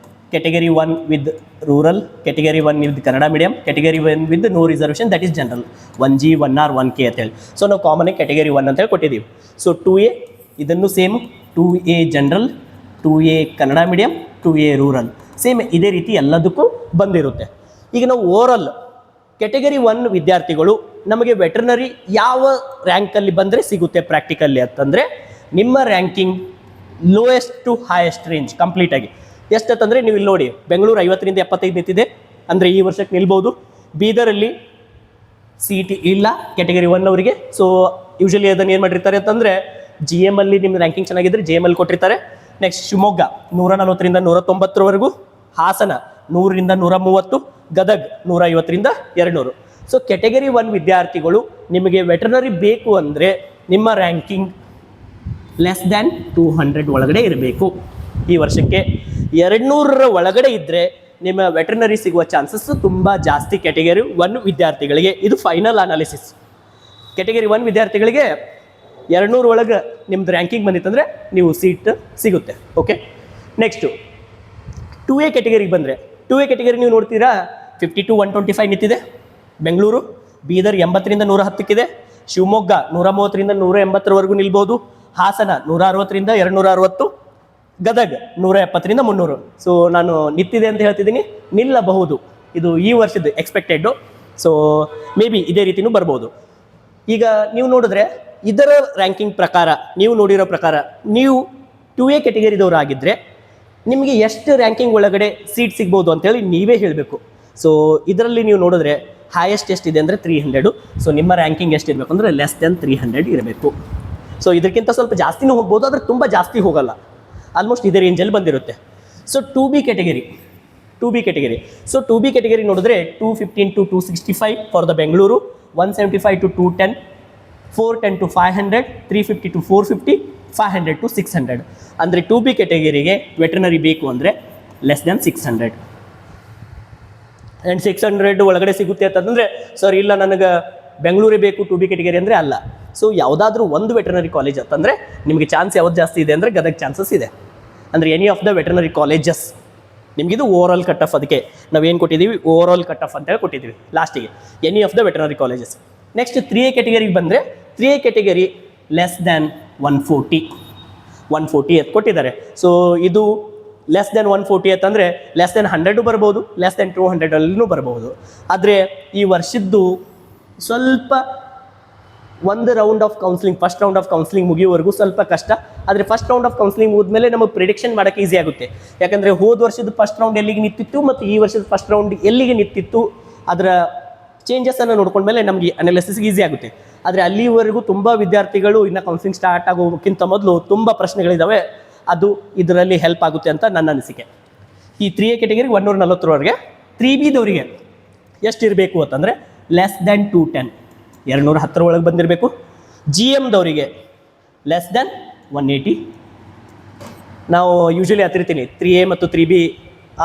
category 1 with rural, category 1 with Kannada medium, category 1 with no reservation, that is general 1G 1R 1K ಅಂತೇಳಿ. ಸೊ ನಾವು ಕಾಮನ್ ಕೆಟಗರಿ 1 ಅಂತೇಳಿ ಕೊಟ್ಟಿದ್ದೀವಿ. ಸೊ 2A ಇದನ್ನು same 2A general, 2A Kannada medium, 2A rural, same ಇದೇ ರೀತಿ ಎಲ್ಲದಕ್ಕೂ ಬಂದಿರುತ್ತೆ. ಈಗ ನಾವು ಓವರಾಲ್ ಕೆಟಗರಿ 1 ವಿದ್ಯಾರ್ಥಿಗಳು ನಮಗೆ ವೆಟರ್ನರಿ ಯಾವ ರ್ಯಾಂಕಲ್ಲಿ ಬಂದರೆ ಸಿಗುತ್ತೆ ಪ್ರಾಕ್ಟಿಕಲ್ಲಿ ಅಂತಂದರೆ, ನಿಮ್ಮ ranking lowest to highest range ಕಂಪ್ಲೀಟಾಗಿ ಎಷ್ಟಂತಂದರೆ ನೀವು ಇಲ್ಲಿ ನೋಡಿ, ಬೆಂಗಳೂರು 50ರಿಂದ 75 ನಿಂತಿದೆ, ಅಂದರೆ ಈ ವರ್ಷಕ್ಕೆ ನಿಲ್ಬೋದು. ಬೀದರಲ್ಲಿ CET ಇಲ್ಲ ಕೆಟಗರಿ 1 ಅವರಿಗೆ. ಸೊ ಯೂಶಲಿ ಅದನ್ನು ಏನು ಮಾಡಿರ್ತಾರೆ ಅಂತಂದರೆ GM ಅಲ್ಲಿ ನಿಮ್ಮ ರ್ಯಾಂಕಿಂಗ್ ಚೆನ್ನಾಗಿದ್ದರೆ GM ಅಲ್ಲಿ ಕೊಟ್ಟಿರ್ತಾರೆ. ನೆಕ್ಸ್ಟ್ ಶಿವಮೊಗ್ಗ 140ರಿಂದ 190ರವರೆಗೂ, ಹಾಸನ 100ರಿಂದ 130, ಗದಗ್ 150ರಿಂದ 200. ಸೊ ಕೆಟಗರಿ 1 ವಿದ್ಯಾರ್ಥಿಗಳು ನಿಮಗೆ ವೆಟರ್ನರಿ ಬೇಕು ಅಂದರೆ ನಿಮ್ಮ ರ್ಯಾಂಕಿಂಗ್ ಲೆಸ್ ದ್ಯಾನ್ 200 ಒಳಗಡೆ ಇರಬೇಕು. ಈ ವರ್ಷಕ್ಕೆ 200ರ ಒಳಗಡೆ ಇದ್ದರೆ ನಿಮ್ಮ ವೆಟರ್ನರಿ ಸಿಗುವ ಚಾನ್ಸಸ್ ತುಂಬ ಜಾಸ್ತಿ ಕೆಟಗರಿ 1 ವಿದ್ಯಾರ್ಥಿಗಳಿಗೆ. ಇದು ಫೈನಲ್ ಅನಾಲಿಸಿಸ್. ಕೆಟಗರಿ 1 ವಿದ್ಯಾರ್ಥಿಗಳಿಗೆ 200 ಒಳಗೆ ನಿಮ್ಮದು ರ್ಯಾಂಕಿಂಗ್ ಬಂದಿತ್ತಂದರೆ ನೀವು ಸೀಟ್ ಸಿಗುತ್ತೆ. ಓಕೆ, ನೆಕ್ಸ್ಟು 2A ಕೆಟಗರಿಗೆ ಬಂದರೆ, 2A ಕೆಟಗರಿ ನೀವು ನೋಡ್ತೀರಾ 50 to 125 ನಿಂತಿದೆ. ಬೆಂಗಳೂರು, ಬೀದರ್ 80ರಿಂದ 110ಕ್ಕಿದೆ, ಶಿವಮೊಗ್ಗ 130ರಿಂದ 180ರವರೆಗೂ ನಿಲ್ಬೋದು, ಹಾಸನ 160ರಿಂದ 260, ಗದಗ್ 170ರಿಂದ 300. ಸೊ ನಾನು ನಿಂತಿದೆ ಅಂತ ಹೇಳ್ತಿದ್ದೀನಿ, ನಿಲ್ಲಬಹುದು. ಇದು ಈ ವರ್ಷದ ಎಕ್ಸ್ಪೆಕ್ಟೆಡ್ಡು. ಸೊ ಮೇ ಬಿ ಇದೇ ರೀತಿಯೂ ಬರ್ಬೋದು. ಈಗ ನೀವು ನೋಡಿದ್ರೆ ಇದರ ರ್ಯಾಂಕಿಂಗ್ ಪ್ರಕಾರ, ನೀವು ನೋಡಿರೋ ಪ್ರಕಾರ ನೀವು 2A ಕೆಟಗರಿದವರು ಆಗಿದ್ದರೆ ನಿಮಗೆ ಎಷ್ಟು ರ್ಯಾಂಕಿಂಗ್ ಒಳಗಡೆ ಸೀಟ್ ಸಿಗ್ಬೋದು ಅಂತೇಳಿ ನೀವೇ ಹೇಳಬೇಕು. ಸೊ ಇದರಲ್ಲಿ ನೀವು ನೋಡಿದ್ರೆ ಹೈಯೆಸ್ಟ್ ಎಷ್ಟಿದೆ ಅಂದರೆ 300. ಸೊ ನಿಮ್ಮ ರ್ಯಾಂಕಿಂಗ್ ಎಷ್ಟಿರಬೇಕು ಅಂದರೆ ಲೆಸ್ ದೆನ್ 300 ಇರಬೇಕು. ಸೊ ಇದಕ್ಕಿಂತ ಸ್ವಲ್ಪ ಜಾಸ್ತಿನೂ ಹೋಗ್ಬೋದು, ಆದರೆ ತುಂಬ ಜಾಸ್ತಿ ಹೋಗಲ್ಲ, ಆಲ್ಮೋಸ್ಟ್ ಇದೇ ರೇಂಜಲ್ಲಿ ಬಂದಿರುತ್ತೆ. So 2B category, so 2B category ನೋಡಿದ್ರೆ 215 to 265 for the Bengaluru, 175 to 210, 410 to 500, 350 to 450, 500 to 600. ಅಂದರೆ 2B ಕೆಟಗರಿಗೆ ವೆಟರ್ನರಿ ಬೇಕು ಅಂದರೆ ಲೆಸ್ ದೆನ್ 600. ಆ್ಯಂಡ್ 600 ಒಳಗಡೆ ಸಿಗುತ್ತೆ ಅಂತಂದರೆ ಸರ್ ಇಲ್ಲ ನನಗೆ ಬೆಂಗಳೂರೇ ಬೇಕು 2B ಕೆಟಗರಿ ಅಂದರೆ ಅಲ್ಲ. ಸೊ ಯಾವುದಾದ್ರೂ ಒಂದು ವೆಟರ್ನರಿ ಕಾಲೇಜ್ ಅಂತಂದರೆ ನಿಮಗೆ ಚಾನ್ಸ್ ಯಾವ್ದು ಜಾಸ್ತಿ ಇದೆ ಅಂದರೆ ಗದಗ ಚಾನ್ಸಸ್ ಇದೆ. ಅಂದರೆ any of the veterinary colleges ನಿಮಗಿದು ಓವರ್ ಆಲ್ ಕಟ್ ಆಫ್. ಅದಕ್ಕೆ ನಾವೇನು ಕೊಟ್ಟಿದ್ದೀವಿ, ಓವರ್ ಆಲ್ ಕಟ್ ಆಫ್ ಅಂತೇಳಿ ಕೊಟ್ಟಿದ್ದೀವಿ ಲಾಸ್ಟಿಗೆ, any of the veterinary colleges. Next 3A ಕೆಟಗರಿಗೆ ಬಂದರೆ 3A ಕೆಟಗರಿ ಲೆಸ್ ದ್ಯಾನ್ 140 ಎತ್ತು ಕೊಟ್ಟಿದ್ದಾರೆ. ಸೊ ಇದು ಲೆಸ್ ದೆನ್ 140 ಅಂತಂದರೆ ಲೆಸ್ ದೆನ್ 100 ಬರ್ಬೋದು, ಲೆಸ್ ದೆನ್ 200 ಬರ್ಬೋದು. ಆದರೆ ಈ ವರ್ಷದ್ದು ಸ್ವಲ್ಪ ಒಂದು round of counselling, first round of counselling ಮುಗಿಯುವವರೆಗೂ ಸ್ವಲ್ಪ ಕಷ್ಟ. ಆದರೆ ಫಸ್ಟ್ ರೌಂಡ್ ಆಫ್ ಕೌನ್ಸಿಲಿಂಗ್ ಮುಗಿದ್ಮೇಲೆ ನಮಗೆ ಪ್ರಿಡಿಕ್ಷನ್ ಮಾಡೋಕ್ಕೆ ಈಸಿ ಆಗುತ್ತೆ. ಯಾಕಂದರೆ ಹೋದ ವರ್ಷದ ಫಸ್ಟ್ ರೌಂಡ್ ಎಲ್ಲಿಗೆ ನಿಂತಿತ್ತು ಮತ್ತು ಈ ವರ್ಷದ ಫಸ್ಟ್ ರೌಂಡ್ ಎಲ್ಲಿಗೆ ನಿಂತಿತ್ತು ಅದರ ಚೇಂಜಸನ್ನು ನೋಡ್ಕೊಂಡ್ಮೇಲೆ ನಮಗೆ ಅನಾಲಿಸಿಸ್ಗೆ ಈಸಿ ಆಗುತ್ತೆ. ಆದರೆ ಅಲ್ಲಿವರೆಗೂ ತುಂಬ ವಿದ್ಯಾರ್ಥಿಗಳು ಇನ್ನು ಕೌನ್ಸಿಲಿಂಗ್ ಸ್ಟಾರ್ಟ್ ಆಗೋಕ್ಕಿಂತ ಮೊದಲು ತುಂಬ ಪ್ರಶ್ನೆಗಳಿದ್ದಾವೆ. ಅದು ಇದರಲ್ಲಿ ಹೆಲ್ಪ್ ಆಗುತ್ತೆ ಅಂತ ನನ್ನ ಅನಿಸಿಕೆ. ಈ 3A ಕೆಟಗರಿಗೆ 140ರವರೆಗೆ, 3Bದವರಿಗೆ ಎಷ್ಟಿರಬೇಕು ಅಂತಂದರೆ ಲೆಸ್ ದ್ಯಾನ್ 210, 210 ಒಳಗೆ ಬಂದಿರಬೇಕು. GMದವರಿಗೆ ಲೆಸ್ ದ್ಯಾನ್ 180. ನಾವು ಯೂಶ್ವಲಿ ಹತ್ತಿರ್ತೀನಿ 3A ಮತ್ತು 3B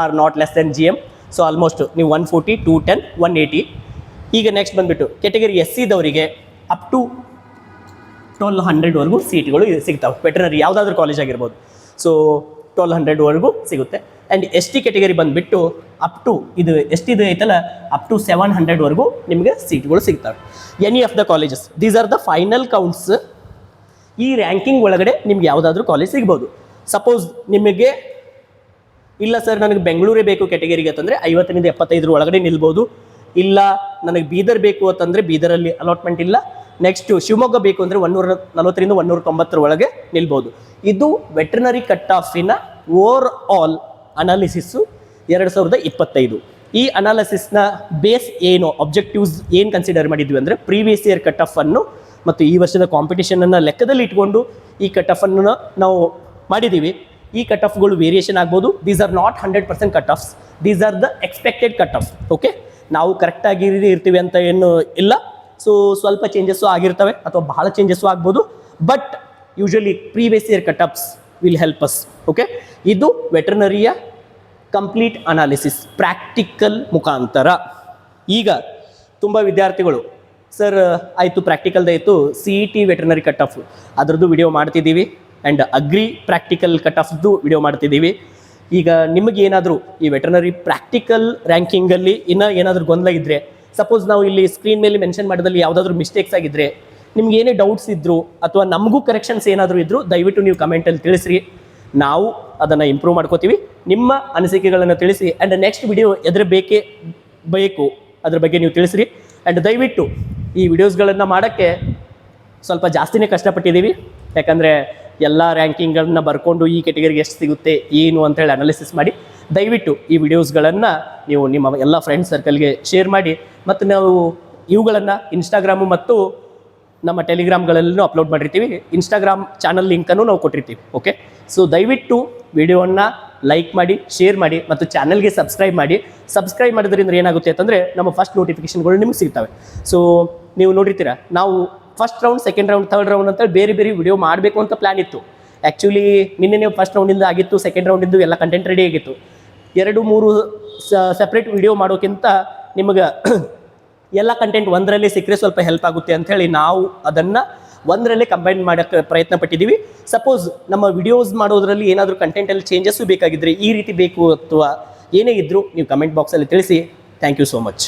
are not less than GM. So almost ನೀವು 140, 210, 180. ಈಗ ನೆಕ್ಸ್ಟ್ ಬಂದುಬಿಟ್ಟು ಕೆಟಗರಿ SCದವರಿಗೆ ಅಪ್ ಟು 1200ವರೆಗೂ ಸೀಟ್ಗಳು ಸಿಗ್ತಾವೆ. ವೆಟರ್ನರಿ ಯಾವುದಾದ್ರೂ ಕಾಲೇಜ್ ಆಗಿರ್ಬೋದು. ಸೊ 1200ವರೆಗೂ ಸಿಗುತ್ತೆ. ಆ್ಯಂಡ್ ST ಕೆಟಗರಿ ಬಂದುಬಿಟ್ಟು ಅಪ್ ಟು ಇದು ಎಷ್ಟಿದೆ ಐತಲ್ಲ ಅಪ್ ಟು 700ವರೆಗೂ ನಿಮಗೆ ಸೀಟ್ಗಳು ಸಿಗ್ತವೆ. Any of the colleges, these are the final counts. ಈ ರ್ಯಾಂಕಿಂಗ್ ಒಳಗಡೆ ನಿಮ್ಗೆ ಯಾವುದಾದ್ರೂ ಕಾಲೇಜ್ ಸಿಗ್ಬೋದು. ಸಪೋಸ್ ನಿಮಗೆ ಇಲ್ಲ ಸರ್ ನನಗೆ ಬೆಂಗಳೂರೇ ಬೇಕು ಕೆಟಗರಿಗೆ ಅಂತಂದರೆ 50ರಿಂದ 75 ಒಳಗಡೆ ನಿಲ್ಬೋದು. ಇಲ್ಲ ನನಗೆ ಬೀದರ್ ಬೇಕು ಅಂತಂದರೆ ಬೀದರಲ್ಲಿ ಅಲಾಟ್ಮೆಂಟ್ ಇಲ್ಲ. ನೆಕ್ಸ್ಟು ಶಿವಮೊಗ್ಗ ಬೇಕು ಅಂದರೆ 140ರಿಂದ 190 ಒಳಗೆ ನಿಲ್ಬೋದು. ಇದು ವೆಟರ್ನರಿ ಕಟ್ ಆಫಿನ ಓವರ್ ಆಲ್ ಅನಾಲಿಸಿಸ್ಸು 2025. ಈ ಅನಾಲಿಸಿಸ್ನ ಬೇಸ್ ಏನು, ಅಬ್ಜೆಕ್ಟಿವ್ಸ್ ಏನು ಕನ್ಸಿಡರ್ ಮಾಡಿದ್ವಿ ಅಂದರೆ ಪ್ರೀವಿಯಸ್ ಇಯರ್ ಕಟ್ ಆಫನ್ನು ಮತ್ತು ಈ ವರ್ಷದ ಕಾಂಪಿಟೇಷನನ್ನು ಲೆಕ್ಕದಲ್ಲಿ ಇಟ್ಕೊಂಡು ಈ ಕಟ್ ಆಫನ್ನು ನಾವು ಮಾಡಿದ್ದೀವಿ. ಈ ಕಟ್ ಆಫ್ಗಳು ವೇರಿಯೇಷನ್ ಆಗ್ಬೋದು. These are not 100% cut offs, these are the expected cut offs. Okay, ನಾವು ಕರೆಕ್ಟಾಗಿ ಇರ್ತೀವಿ ಅಂತ ಏನು ಇಲ್ಲ. ಸೊ ಸ್ವಲ್ಪ ಚೇಂಜಸ್ಸು ಆಗಿರ್ತವೆ ಅಥವಾ ಬಹಳ ಚೇಂಜಸ್ಸು ಆಗ್ಬೋದು. But usually previous year cut offs will help us. Okay, ಇದು ವೆಟರ್ನರಿಯ ಕಂಪ್ಲೀಟ್ ಅನಾಲಿಸಿಸ್ ಪ್ರಾಕ್ಟಿಕಲ್ ಮುಖಾಂತರ. ಈಗ ತುಂಬ ವಿದ್ಯಾರ್ಥಿಗಳು ಸರ್ ಆಯಿತು ಪ್ರಾಕ್ಟಿಕಲ್ದಾಯಿತು, CET ವೆಟರ್ನರಿ ಕಟ್ ಆಫ್ ಅದರದ್ದು ವಿಡಿಯೋ ಮಾಡ್ತಿದ್ದೀವಿ ಆ್ಯಂಡ್ ಅಗ್ರಿ ಪ್ರಾಕ್ಟಿಕಲ್ ಕಟ್ ಆಫ್ದು ವಿಡಿಯೋ ಮಾಡ್ತಿದ್ದೀವಿ. ಈಗ ನಿಮಗೇನಾದರೂ ಈ ವೆಟರ್ನರಿ ಪ್ರಾಕ್ಟಿಕಲ್ ರ್ಯಾಂಕಿಂಗಲ್ಲಿ ಇನ್ನೂ ಏನಾದರೂ ಗೊಂದಲ ಇದ್ದರೆ, ಸಪೋಸ್ ನಾವು ಇಲ್ಲಿ ಸ್ಕ್ರೀನ್ ಮೇಲೆ ಮೆನ್ಷನ್ ಮಾಡೋದಲ್ಲಿ ಯಾವುದಾದ್ರೂ ಮಿಸ್ಟೇಕ್ಸ್ ಆಗಿದ್ದರೆ, ನಿಮ್ಗೆ ಏನೇ ಡೌಟ್ಸ್ ಇದ್ದರು ಅಥವಾ ನಮಗೂ ಕರೆಕ್ಷನ್ಸ್ ಏನಾದರೂ ಇದ್ದರೂ ದಯವಿಟ್ಟು ನೀವು ಕಮೆಂಟಲ್ಲಿ ತಿಳಿಸ್ರಿ. ನಾವು ಅದನ್ನು ಇಂಪ್ರೂವ್ ಮಾಡ್ಕೋತೀವಿ. ನಿಮ್ಮ ಅನಿಸಿಕೆಗಳನ್ನು ತಿಳಿಸಿ. ಆ್ಯಂಡ್ ನೆಕ್ಸ್ಟ್ ವಿಡಿಯೋ ಎದುರು ಬೇಕು ಅದ್ರ ಬಗ್ಗೆ ನೀವು ತಿಳಿಸ್ರಿ. ಆ್ಯಂಡ್ ದಯವಿಟ್ಟು ಈ ವಿಡಿಯೋಸ್ಗಳನ್ನು ಮಾಡೋಕ್ಕೆ ಸ್ವಲ್ಪ ಜಾಸ್ತಿನೇ ಕಷ್ಟಪಟ್ಟಿದ್ದೀವಿ. ಯಾಕಂದರೆ ಎಲ್ಲ ರ್ಯಾಂಕಿಂಗ್ಗಳನ್ನ ಬರ್ಕೊಂಡು ಈ ಕೆಟಗರಿಗೆ ಎಷ್ಟು ಸಿಗುತ್ತೆ ಏನು ಅಂತೇಳಿ ಅನಾಲಿಸಿಸ್ ಮಾಡಿ ದಯವಿಟ್ಟು ಈ ವಿಡಿಯೋಸ್ಗಳನ್ನು ನೀವು ನಿಮ್ಮ ಎಲ್ಲ ಫ್ರೆಂಡ್ಸ್ ಸರ್ಕಲ್ಗೆ ಶೇರ್ ಮಾಡಿ. ಮತ್ತು ನಾವು ಇವುಗಳನ್ನು ಇನ್ಸ್ಟಾಗ್ರಾಮು ಮತ್ತು ನಮ್ಮ ಟೆಲಿಗ್ರಾಮ್ಗಳಲ್ಲೂ ಅಪ್ಲೋಡ್ ಮಾಡಿರ್ತೀವಿ. ಇನ್ಸ್ಟಾಗ್ರಾಮ್ ಚಾನಲ್ ಲಿಂಕನ್ನು ನಾವು ಕೊಟ್ಟಿರ್ತೀವಿ. ಓಕೆ, ಸೊ ದಯವಿಟ್ಟು ವಿಡಿಯೋವನ್ನು ಲೈಕ್ ಮಾಡಿ, ಶೇರ್ ಮಾಡಿ ಮತ್ತು ಚಾನಲ್ಗೆ ಸಬ್ಸ್ಕ್ರೈಬ್ ಮಾಡಿ. ಸಬ್ಸ್ಕ್ರೈಬ್ ಮಾಡೋದ್ರಿಂದ ಏನಾಗುತ್ತೆ ಅಂತಂದರೆ ನಮ್ಮ ಫಸ್ಟ್ ನೋಟಿಫಿಕೇಷನ್ಗಳು ನಿಮ್ಗೆ ಸಿಗ್ತವೆ. ಸೊ ನೀವು ನೋಡಿರ್ತೀರ, ನಾವು first round, second round, third round ಅಂತ ಬೇರೆ ಬೇರೆ ವಿಡಿಯೋ ಮಾಡಬೇಕು ಅಂತ ಪ್ಲ್ಯಾನ್ ಇತ್ತು. ಆ್ಯಕ್ಚುಲಿ ನಿನ್ನೆ ಫಸ್ಟ್ ರೌಂಡಿಂದ ಆಗಿತ್ತು, ಸೆಕೆಂಡ್ ರೌಂಡಿಂದು ಎಲ್ಲ ಕಂಟೆಂಟ್ ರೆಡಿ ಆಗಿತ್ತು. 2-3 ಸಪ್ರೇಟ್ ವಿಡಿಯೋ ಮಾಡೋಕ್ಕಿಂತ ನಿಮಗೆ ಎಲ್ಲ ಕಂಟೆಂಟ್ ಒಂದರಲ್ಲೇ ಸಿಕ್ಕರೆ ಸ್ವಲ್ಪ ಹೆಲ್ಪ್ ಆಗುತ್ತೆ ಅಂಥೇಳಿ ನಾವು ಅದನ್ನು ಒಂದರಲ್ಲೇ ಕಂಬೈನ್ ಮಾಡೋಕ್ಕೆ ಪ್ರಯತ್ನ ಪಟ್ಟಿದ್ದೀವಿ. ಸಪೋಸ್ ನಮ್ಮ ವಿಡಿಯೋಸ್ ಮಾಡೋದ್ರಲ್ಲಿ ಏನಾದರೂ ಕಂಟೆಂಟಲ್ಲಿ ಚೇಂಜಸ್ಸು ಬೇಕಾಗಿದ್ದರೆ, ಈ ರೀತಿ ಬೇಕು ಅಥವಾ ಏನೇ ಇದ್ದರೂ ನೀವು ಕಮೆಂಟ್ ಬಾಕ್ಸಲ್ಲಿ ತಿಳಿಸಿ. Thank you so much.